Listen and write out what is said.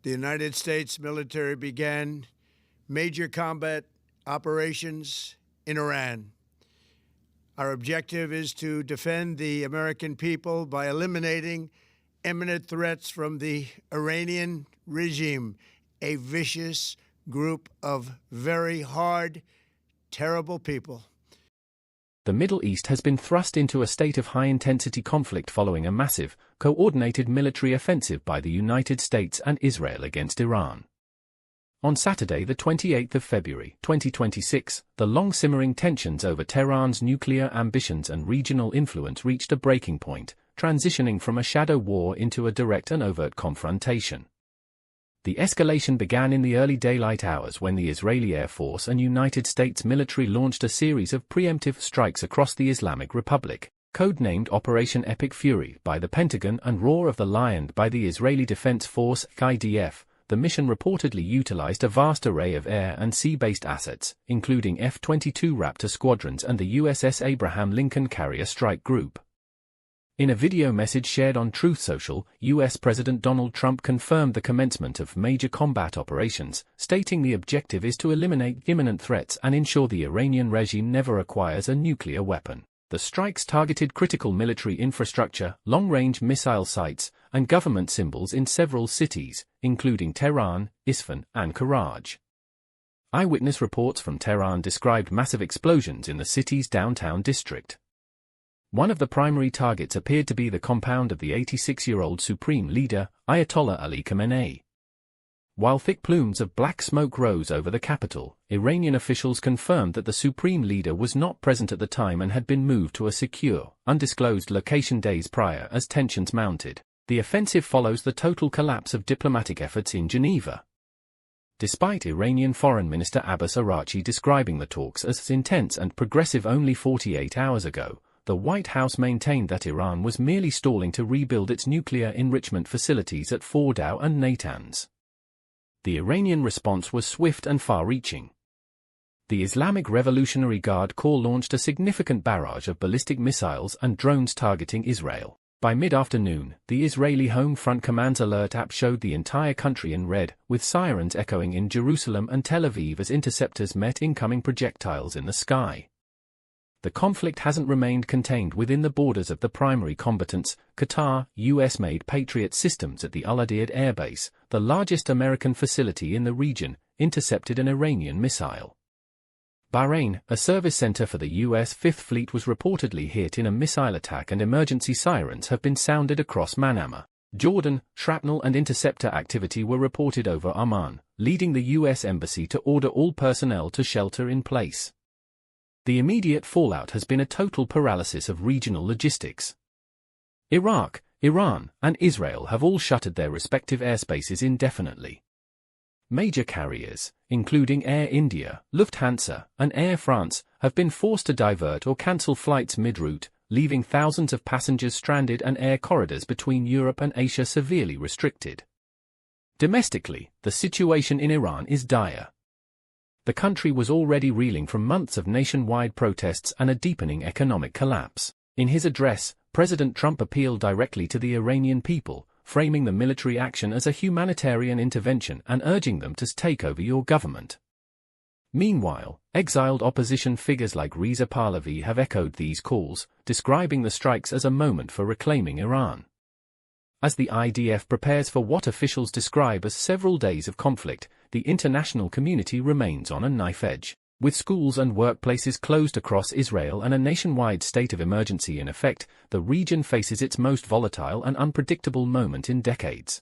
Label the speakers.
Speaker 1: the United States military began major combat operations in Iran. Our objective is to defend the American people by eliminating imminent threats from the Iranian regime, a vicious group of very hard, terrible people.
Speaker 2: The Middle East has been thrust into a state of high-intensity conflict following a massive, coordinated military offensive by the United States and Israel against Iran. On Saturday, the 28th of February, 2026, the long-simmering tensions over Tehran's nuclear ambitions and regional influence reached a breaking point, transitioning from a shadow war into a direct and overt confrontation. The escalation began in the early daylight hours when the Israeli Air Force and United States military launched a series of preemptive strikes across the Islamic Republic, codenamed Operation Epic Fury by the Pentagon and Roar of the Lion by the Israeli Defense Force (IDF). The mission reportedly utilized a vast array of air and sea-based assets, including F-22 Raptor squadrons and the USS Abraham Lincoln Carrier Strike Group. In a video message shared on Truth Social, U.S. President Donald Trump confirmed the commencement of major combat operations, stating the objective is to eliminate imminent threats and ensure the Iranian regime never acquires a nuclear weapon. The strikes targeted critical military infrastructure, long-range missile sites, and government symbols in several cities, including Tehran, Isfahan, and Karaj. Eyewitness reports from Tehran described massive explosions in the city's downtown district. One of the primary targets appeared to be the compound of the 86-year-old Supreme Leader, Ayatollah Ali Khamenei. While thick plumes of black smoke rose over the capital, Iranian officials confirmed that the Supreme Leader was not present at the time and had been moved to a secure, undisclosed location days prior as tensions mounted. The offensive follows the total collapse of diplomatic efforts in Geneva. Despite Iranian Foreign Minister Abbas Araghchi describing the talks as intense and progressive only 48 hours ago, the White House maintained that Iran was merely stalling to rebuild its nuclear enrichment facilities at Fordow and Natanz. The Iranian response was swift and far-reaching. The Islamic Revolutionary Guard Corps launched a significant barrage of ballistic missiles and drones targeting Israel. By mid-afternoon, the Israeli Home Front Command's alert app showed the entire country in red, with sirens echoing in Jerusalem and Tel Aviv as interceptors met incoming projectiles in the sky. The conflict hasn't remained contained within the borders of the primary combatants. Qatar, US-made Patriot systems at the Al Udeid Air Base, the largest American facility in the region, intercepted an Iranian missile. Bahrain, a service center for the US Fifth Fleet, was reportedly hit in a missile attack, and emergency sirens have been sounded across Manama. Jordan, shrapnel and interceptor activity were reported over Amman, leading the US Embassy to order all personnel to shelter in place. The immediate fallout has been a total paralysis of regional logistics. Iraq, Iran, and Israel have all shuttered their respective airspaces indefinitely. Major carriers, including Air India, Lufthansa, and Air France, have been forced to divert or cancel flights mid-route, leaving thousands of passengers stranded and air corridors between Europe and Asia severely restricted. Domestically, the situation in Iran is dire. The country was already reeling from months of nationwide protests and a deepening economic collapse. In his address, President Trump appealed directly to the Iranian people, framing the military action as a humanitarian intervention and urging them to take over your government. Meanwhile, exiled opposition figures like Reza Pahlavi have echoed these calls, describing the strikes as a moment for reclaiming Iran. As the IDF prepares for what officials describe as several days of conflict, the international community remains on a knife edge. With schools and workplaces closed across Israel and a nationwide state of emergency in effect, the region faces its most volatile and unpredictable moment in decades.